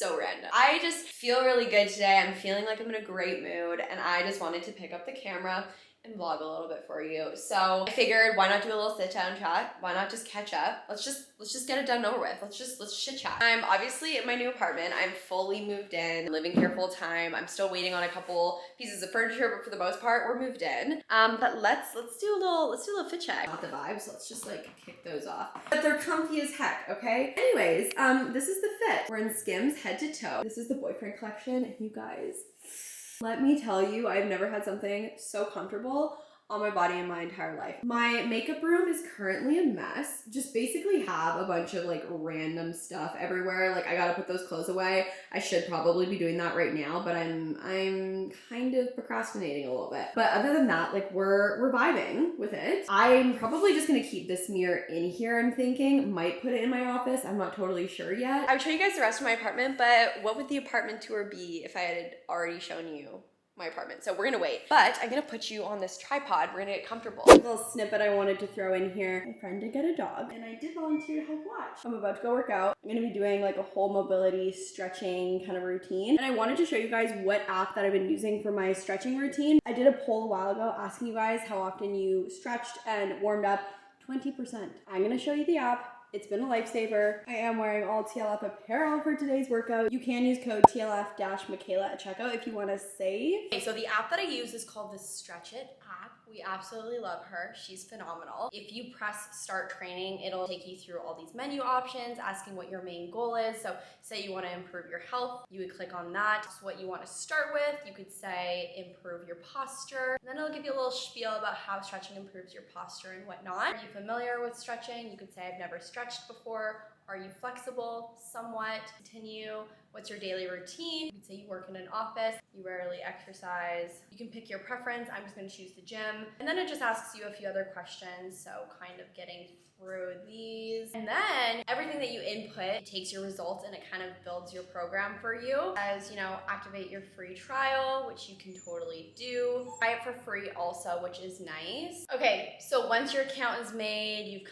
so random. I just feel really good today. I'm feeling like I'm in a great mood, and I just wanted to pick up the camera and vlog a little bit for you. So I figured, why not do a little sit down chat? Why not just catch up? Let's just get it done and over with. Let's chit chat. I'm obviously in my new apartment. I'm fully moved in, living here full time. I'm still waiting on a couple pieces of furniture, but for the most part, we're moved in. But let's do a little fit check. Not the vibes. Let's just like kick those off. But they're comfy as heck. Okay. Anyways, this is the fit. We're in Skims head to toe. This is the boyfriend collection, and you guys, let me tell you, I've never had something so comfortable on my body in my entire life. My makeup room is currently a mess. Just basically have a bunch of like random stuff everywhere. Like I gotta put those clothes away. I should probably be doing that right now, but I'm kind of procrastinating a little bit. But other than that, like we're vibing with it. I'm probably just gonna keep this mirror in here, I'm thinking. Might put it in my office. I'm not totally sure yet. I would show you guys the rest of my apartment, but what would the apartment tour be if I had already shown you my apartment? So we're gonna wait, but I'm gonna put you on this tripod. We're gonna get comfortable. A little snippet I wanted to throw in here. My friend did get a dog, and I did volunteer to help watch. I'm about to go work out. I'm gonna be doing like a whole mobility stretching kind of routine, and I wanted to show you guys what app that I've been using for my stretching routine. I did a poll a while ago asking you guys how often you stretched and warmed up. 20%. I'm gonna show you the app. It's been a lifesaver. I am wearing all TLF apparel for today's workout. You can use code TLF-MAKAYLA at checkout if you want to save. Okay, so the app that I use is called the Stretch It app. We absolutely love her. She's phenomenal. If you press start training, it'll take you through all these menu options, asking what your main goal is. So say you want to improve your health, you would click on that. So what you want to start with, you could say improve your posture. And then it'll give you a little spiel about how stretching improves your posture and whatnot. Are you familiar with stretching? You could say I've never stretched before. Are you flexible? Somewhat. Continue. What's your daily routine? You could say you work in an office, you rarely exercise. You can pick your preference. I'm just gonna choose the gym. And then it just asks you a few other questions, so kind of getting through these. And then everything that you input, it takes your results and it kind of builds your program for you. As you know, activate your free trial, which you can totally do. Try it for free also, which is nice. Okay, so once your account is made, you've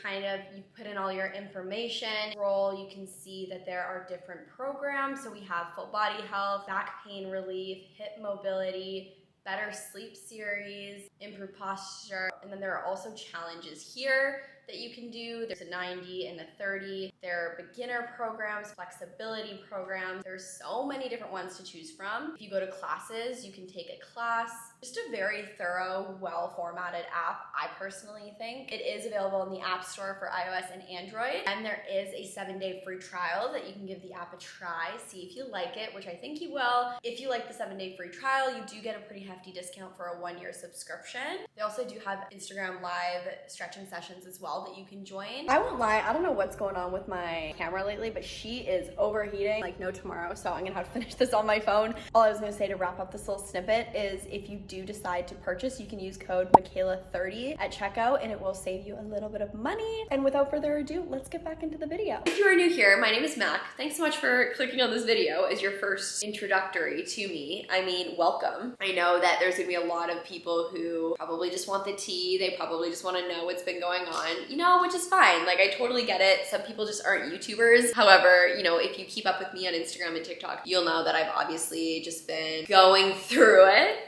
put in all your information. Scroll, you can see that there are different programs. So we have full body health, back pain relief, hip mobility, better sleep series, improved posture, and then there are also challenges here that you can do. There's a 90 and a 30. There are beginner programs, flexibility programs. There's so many different ones to choose from. If you go to classes, you can take a class. Just a very thorough, well-formatted app, I personally think. It is available in the App Store for iOS and Android, and there is a 7-day free trial that you can give the app a try, see if you like it, which I think you will. If you like the 7-day free trial, you do get a pretty hefty discount for a 1-year subscription. They also do have Instagram live stretching sessions as well that you can join. I won't lie, I don't know what's going on with my camera lately, but she is overheating like no tomorrow, so I'm gonna have to finish this on my phone. All I was gonna say to wrap up this little snippet is if you do decide to purchase, you can use code MAKAYLA30 at checkout and it will save you a little bit of money. And without further ado, let's get back into the video. If you are new here, my name is Mac. Thanks so much for clicking on this video as your first introductory to me. I mean, welcome. I know that there's gonna be a lot of people who probably just want the tea. They probably just wanna know what's been going on, you know, which is fine. Like, I totally get it. Some people just aren't YouTubers. However, you know, if you keep up with me on Instagram and TikTok, you'll know that I've obviously just been going through it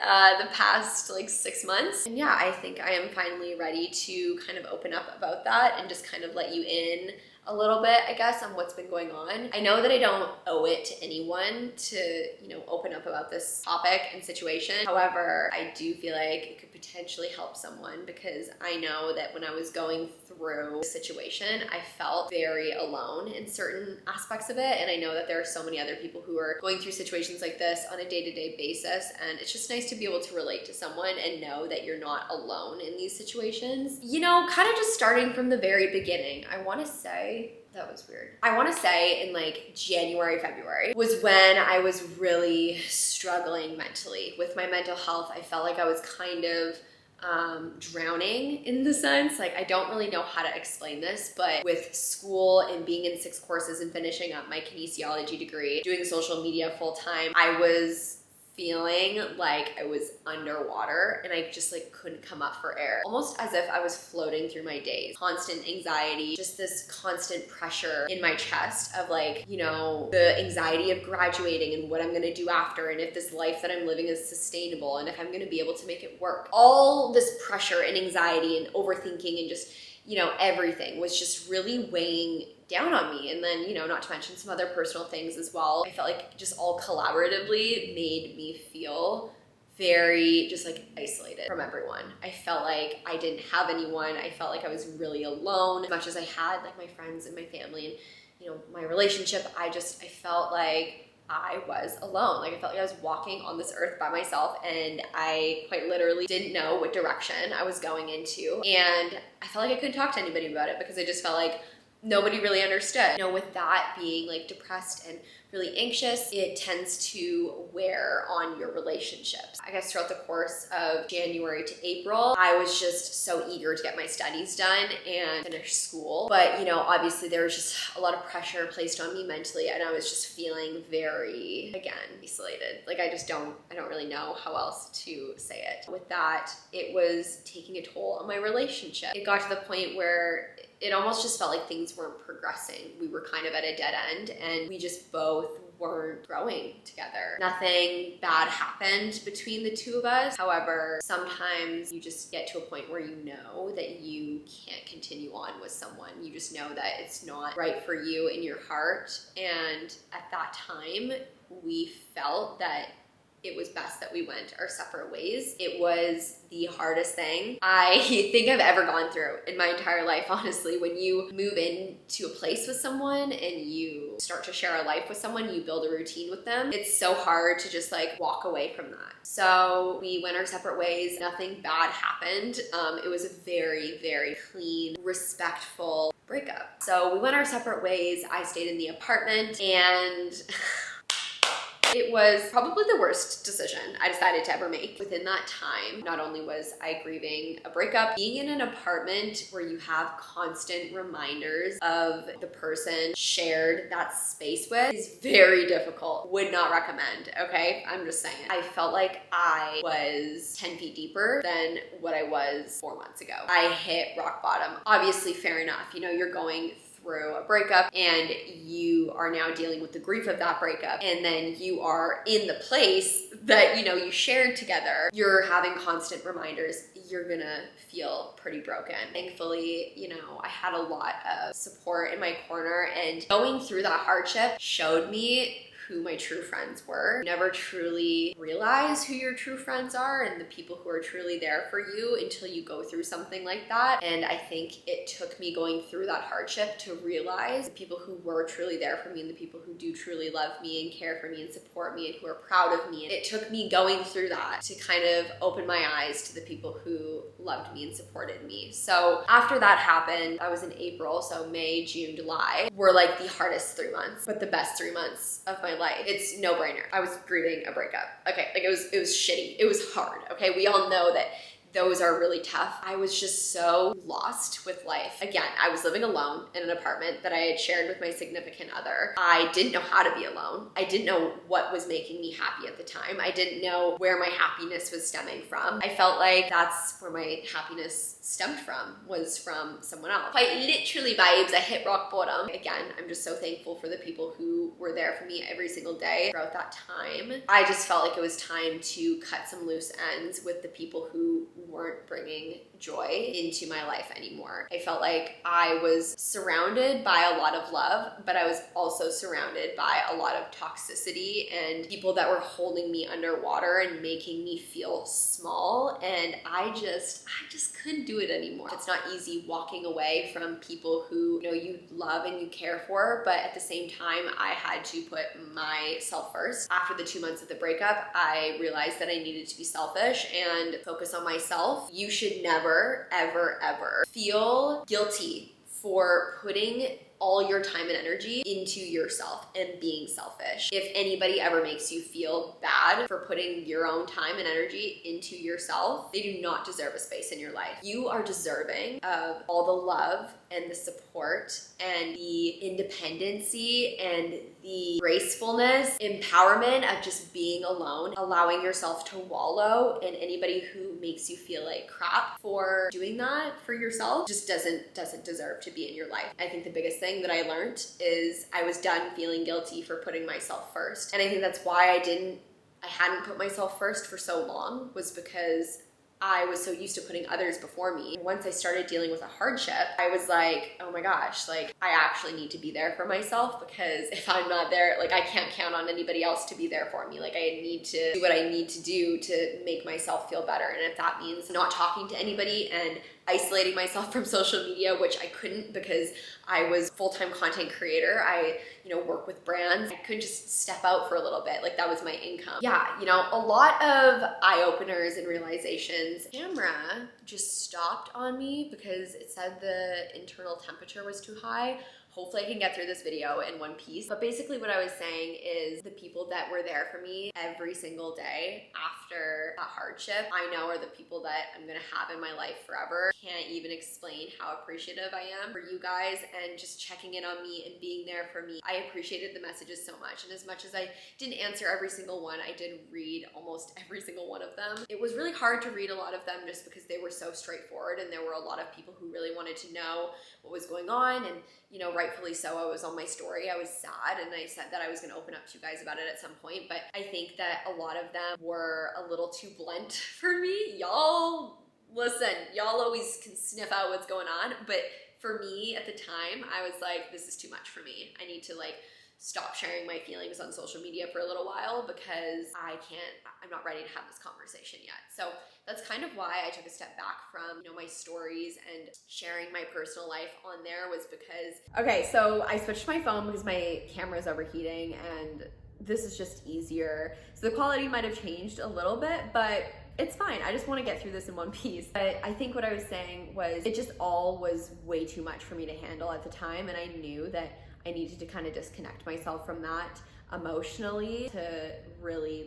the past like 6 months. And yeah, I think I am finally ready to kind of open up about that and just kind of let you in a little bit, I guess, on what's been going on. I know that I don't owe it to anyone to, you know, open up about this topic and situation. However, I do feel like it could potentially help someone because I know that when I was going through the situation, I felt very alone in certain aspects of it. And I know that there are so many other people who are going through situations like this on a day-to-day basis. And it's just nice to be able to relate to someone and know that you're not alone in these situations. You know, kind of just starting from the very beginning, I want to say, that was weird. I want to say in like January, February was when I was really struggling mentally with my mental health. I felt like I was kind of drowning in the sense. Like, I don't really know how to explain this, but with school and being in 6 courses and finishing up my kinesiology degree, doing social media full time, I was feeling like I was underwater and I just like couldn't come up for air. Almost as if I was floating through my days. Constant anxiety, just this constant pressure in my chest of like, you know, the anxiety of graduating and what I'm gonna do after, and if this life that I'm living is sustainable, and if I'm gonna be able to make it work. All this pressure and anxiety and overthinking and just, you know, everything was just really weighing down on me. And then, you know, not to mention some other personal things as well. I felt like just all collaboratively made me feel very just like isolated from everyone. I felt like I didn't have anyone. I felt like I was really alone. As much as I had like my friends and my family and, you know, my relationship, I felt like I was alone. Like I felt like I was walking on this earth by myself, and I quite literally didn't know what direction I was going into. And I felt like I couldn't talk to anybody about it because I just felt like nobody really understood. You know, with that being like depressed and really anxious, it tends to wear on your relationships. I guess throughout the course of January to April, I was just so eager to get my studies done and finish school. But, you know, obviously there was just a lot of pressure placed on me mentally, and I was just feeling very, again, isolated. Like I don't really know how else to say it. With that, it was taking a toll on my relationship. It got to the point where it almost just felt like things weren't progressing. We were kind of at a dead end, and we just both weren't growing together. Nothing bad happened between the two of us. However, sometimes you just get to a point where you know that you can't continue on with someone. You just know that it's not right for you in your heart. And at that time, we felt that it was best that we went our separate ways. It was the hardest thing I think I've ever gone through in my entire life, honestly. When you move into a place with someone and you start to share a life with someone, you build a routine with them, it's so hard to just like walk away from that. So we went our separate ways. Nothing bad happened. It was a very, very clean, respectful breakup. So we went our separate ways. I stayed in the apartment, and it was probably the worst decision I decided to ever make. Within that time, not only was I grieving a breakup, being in an apartment where you have constant reminders of the person shared that space with is very difficult. Would not recommend, okay? I'm just saying. I felt like I was 10 feet deeper than what I was 4 months ago. I hit rock bottom. Obviously, fair enough. You know, you're going through a breakup and you are now dealing with the grief of that breakup, and then you are in the place that, you know, you shared together. You're having constant reminders. You're gonna feel pretty broken. Thankfully, you know, I had a lot of support in my corner, and going through that hardship showed me who my true friends were. You never truly realize who your true friends are and the people who are truly there for you until you go through something like that. And I think it took me going through that hardship to realize the people who were truly there for me and the people who do truly love me and care for me and support me and who are proud of me. And it took me going through that to kind of open my eyes to the people who loved me and supported me. So after that happened, I was in April, so May, June, July were like the hardest 3 months, but the best 3 months of my life. It's no brainer. I was grieving a breakup. Okay, like it was shitty. It was hard. Okay, we all know that those are really tough. I was just so lost with life. Again, I was living alone in an apartment that I had shared with my significant other. I didn't know how to be alone. I didn't know what was making me happy at the time. I didn't know where my happiness was stemming from. I felt like that's where my happiness stemmed from, was from someone else. Quite literally, babes, I hit rock bottom. Again, I'm just so thankful for the people who were there for me every single day throughout that time. I just felt like it was time to cut some loose ends with the people who weren't bringing joy into my life anymore. I felt like I was surrounded by a lot of love, but I was also surrounded by a lot of toxicity and people that were holding me underwater and making me feel small. And I just couldn't do it anymore. It's not easy walking away from people who, you know, you love and you care for, but at the same time, I had to put myself first. After the 2 months of the breakup, I realized that I needed to be selfish and focus on myself. You should never, ever, ever feel guilty for putting all your time and energy into yourself and being selfish. If anybody ever makes you feel bad for putting your own time and energy into yourself, they do not deserve a space in your life. You are deserving of all the love and the support and the independency and the gracefulness, empowerment of just being alone, allowing yourself to wallow, and anybody who makes you feel like crap for doing that for yourself just doesn't deserve to be in your life. I think the biggest thing that I learned is I was done feeling guilty for putting myself first. And I think that's why I hadn't put myself first for so long, was because I was so used to putting others before me. Once I started dealing with a hardship, I was like, oh my gosh, like I actually need to be there for myself, because if I'm not there, like I can't count on anybody else to be there for me. Like I need to do what I need to do to make myself feel better. And if that means not talking to anybody and isolating myself from social media, which I couldn't because I was full-time content creator. I, work with brands. I couldn't just step out for a little bit. Like that was my income. Yeah, a lot of eye-openers and realizations. Camera just stopped on me because it said the internal temperature was too high. Hopefully I can get through this video in one piece. But basically what I was saying is the people that were there for me every single day after a hardship, I know are the people that I'm gonna have in my life forever. Can't even explain how appreciative I am for you guys and just checking in on me and being there for me. I appreciated the messages so much. And as much as I didn't answer every single one, I did read almost every single one of them. It was really hard to read a lot of them just because they were so straightforward, and there were a lot of people who really wanted to know what was going on. And rightfully so, I was on my story. I was sad, and I said that I was going to open up to you guys about it at some point, but I think that a lot of them were a little too blunt for me. Y'all, listen, y'all always can sniff out what's going on, but for me at the time, I was like, this is too much for me. I need to stop sharing my feelings on social media for a little while, because I'm not ready to have this conversation yet. So that's kind of why I took a step back from, my stories and sharing my personal life on there, was because, okay, so I switched my phone because my camera is overheating, and this is just easier. So the quality might have changed a little bit, but it's fine. I just want to get through this in one piece. But I think what I was saying was it just all was way too much for me to handle at the time, and I knew that I needed to kind of disconnect myself from that emotionally to really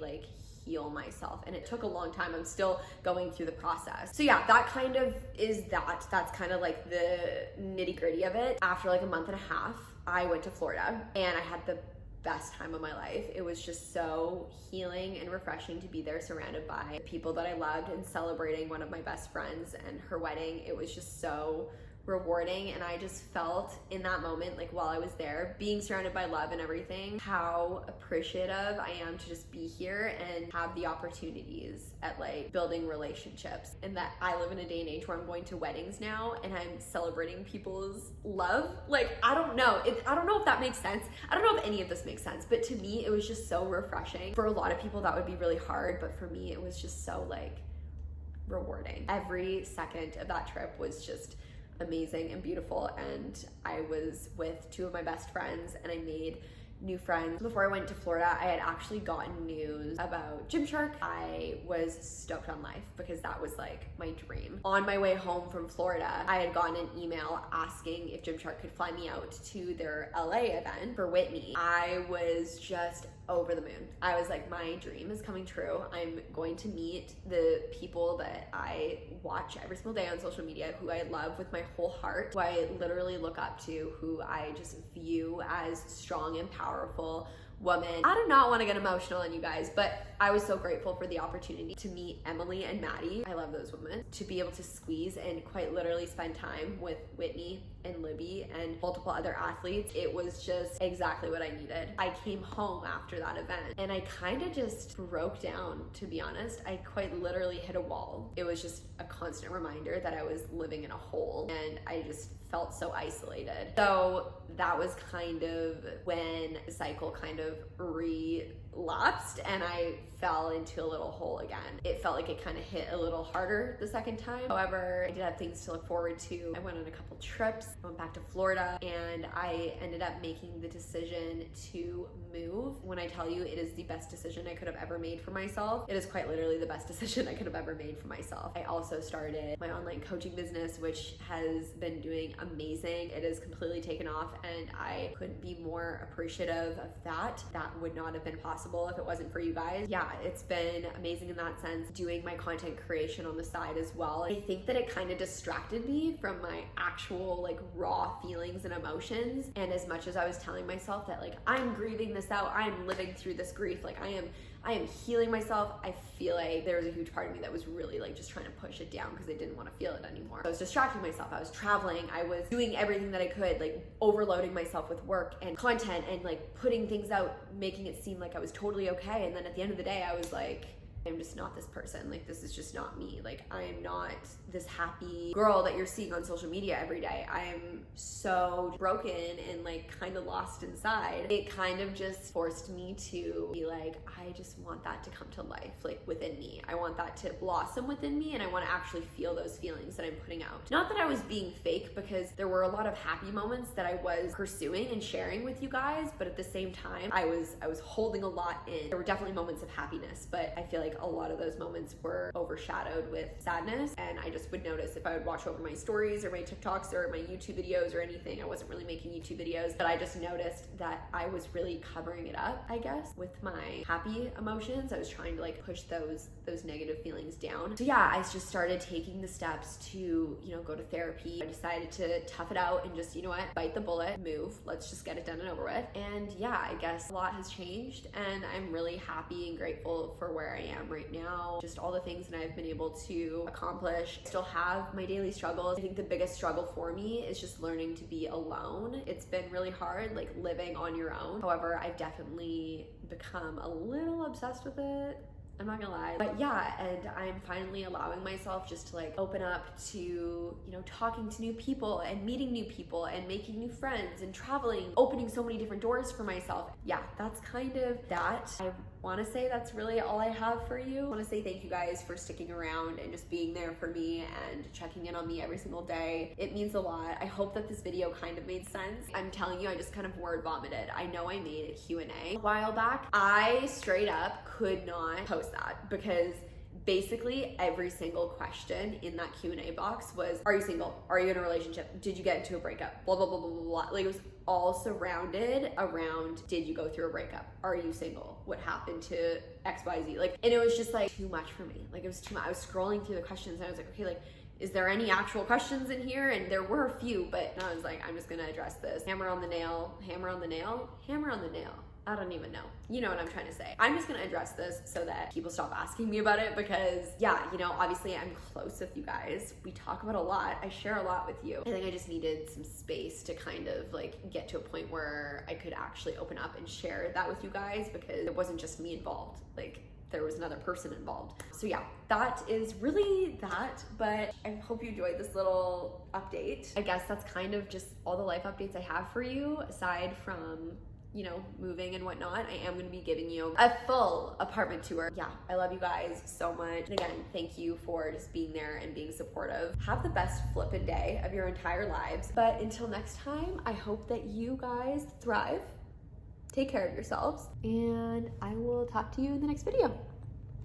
heal myself. And it took a long time. I'm still going through the process. So yeah, that kind of is that. That's kind of the nitty gritty of it. After a month and a half, I went to Florida, and I had the best time of my life. It was just so healing and refreshing to be there surrounded by people that I loved and celebrating one of my best friends and her wedding. It was just so rewarding, and I just felt in that moment, while I was there being surrounded by love and everything, how appreciative I am to just be here and have the opportunities at building relationships, and that I live in a day and age where I'm going to weddings now and I'm celebrating people's love. I don't know if that makes sense. I don't know if any of this makes sense, but to me it was just so refreshing. For a lot of people that would be really hard, but for me it was just so rewarding. Every second of that trip was just amazing and beautiful, and I was with two of my best friends, and I made new friends. Before I went to Florida, I had actually gotten news about Gymshark. I was stoked on life because that was my dream. On my way home from Florida, I had gotten an email asking if Gymshark could fly me out to their LA event for Whitney. I was just over the moon. I was like, my dream is coming true. I'm going to meet the people that I watch every single day on social media, who I love with my whole heart, who I literally look up to, who I just view as strong and powerful woman. I do not want to get emotional on you guys, but I was so grateful for the opportunity to meet Emily and Maddie. I love those women. To be able to squeeze and quite literally spend time with Whitney and Libby and multiple other athletes. It was just exactly what I needed. I came home after that event and I kind of just broke down, to be honest. I quite literally hit a wall. It was just a constant reminder that I was living in a hole, and I just felt so isolated. So that was kind of when the cycle kind of relapsed and I fell into a little hole again. It felt like it kind of hit a little harder the second time. However, I did have things to look forward to. I went on a couple trips, I went back to Florida, and I ended up making the decision to move. When I tell you it is the best decision I could have ever made for myself, it is quite literally the best decision I could have ever made for myself. I also started my online coaching business, which has been doing amazing. It has completely taken off, and I couldn't be more appreciative of that. That would not have been possible possible if it wasn't for you guys. Yeah, it's been amazing in that sense, doing my content creation on the side as well. I think that it kind of distracted me from my actual like raw feelings and emotions. And as much as I was telling myself that like I'm grieving this out, I'm living through this grief, like I am healing myself, I feel like there was a huge part of me that was really like just trying to push it down because I didn't want to feel it anymore. I was distracting myself, I was traveling, I was doing everything that I could, like overloading myself with work and content and like putting things out, making it seem like I was totally okay. And then at the end of the day, I was like, I'm just not this person. Like, this is just not me. Like, I am not this happy girl that you're seeing on social media every day. I am so broken and like kind of lost inside. It kind of just forced me to be like, I just want that to come to life, like within me. I want that to blossom within me, and I want to actually feel those feelings that I'm putting out. Not that I was being fake, because there were a lot of happy moments that I was pursuing and sharing with you guys, but at the same time, I was holding a lot in. There were definitely moments of happiness, but I feel like a lot of those moments were overshadowed with sadness. And I just would notice if I would watch over my stories or my TikToks or my YouTube videos or anything, I wasn't really making YouTube videos, but I just noticed that I was really covering it up, I guess, with my happy emotions. I was trying to like push those negative feelings down. So yeah, I just started taking the steps to, you know, go to therapy. I decided to tough it out and just, you know what, bite the bullet, move, let's just get it done and over with. And yeah, I guess a lot has changed, and I'm really happy and grateful for where I am right now. Just all the things that I've been able to accomplish. I still have my daily struggles. I think the biggest struggle for me is just learning to be alone. It's been really hard, like living on your own. However, I've definitely become a little obsessed with it. I'm not gonna lie. But yeah, and I'm finally allowing myself just to like open up to, you know, talking to new people and meeting new people and making new friends and traveling, opening so many different doors for myself. Yeah, that's kind of that. I want to say that's really all I have for you. I want to say thank you guys for sticking around and just being there for me and checking in on me every single day. It means a lot. I hope that this video kind of made sense. I'm telling you, I just kind of word vomited. I know I made a Q&A a while back. I straight up could not post that because basically every single question in that Q&A box was, are you single? Are you in a relationship? Did you get into a breakup? Blah, blah, blah, blah, blah, blah. Like, it was all surrounded around, did you go through a breakup? Are you single? What happened to XYZ? Like, and it was just like too much for me. Like, it was too much. I was scrolling through the questions and I was like, okay, like, is there any actual questions in here? And there were a few, but I was like, I'm just gonna address this. Hammer on the nail, hammer on the nail, hammer on the nail. I don't even know. You know what I'm trying to say. I'm just gonna address this so that people stop asking me about it, because yeah, you know, obviously I'm close with you guys. We talk about a lot. I share a lot with you. I think I just needed some space to kind of like get to a point where I could actually open up and share that with you guys, because it wasn't just me involved. Like, there was another person involved. So yeah, that is really that, but I hope you enjoyed this little update. I guess that's kind of just all the life updates I have for you, aside from, you know, moving and whatnot. I am going to be giving you a full apartment tour. Yeah, I love you guys so much. And again, thank you for just being there and being supportive. Have the best flippin' day of your entire lives. But until next time, I hope that you guys thrive. Take care of yourselves, and I will talk to you in the next video.